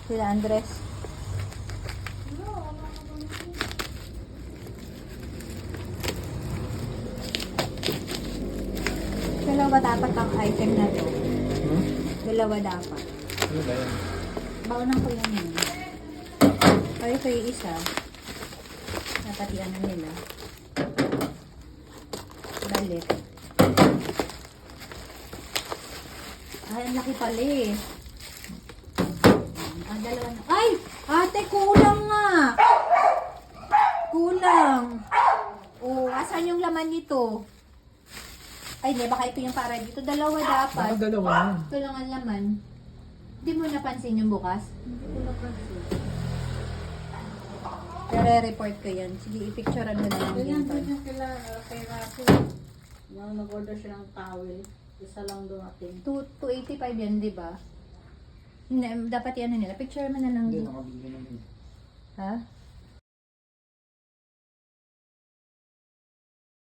Sila Andres. Dalawa dapat ang item na to. Dalawa dapat. Ano ba yan? Baunan ko yan yun. Kaya ko yung isa. Dapat yan na nila. Balik. Ay, ang laki pala eh. Dalawa na. Ay! Ate, kulang nga! Kulang! Oh, asan yung laman nito? Ay, hindi. Baka ito yung para dito. Dalawa dapat. Bakit dalawa yan? Ito lang ang laman. Hindi mo napansin yung bukas? Hindi ko napansin. Re-report ko yan. Sige, i-picturean mo na lang Ganyan yun. din yung kay Rafi. Nung nag-order siya ng towel, isa lang dumating. 285 yan, di ba? Hindi, dapat yan nila. Picture mo na lang. Hindi, nakabili naman. Ha?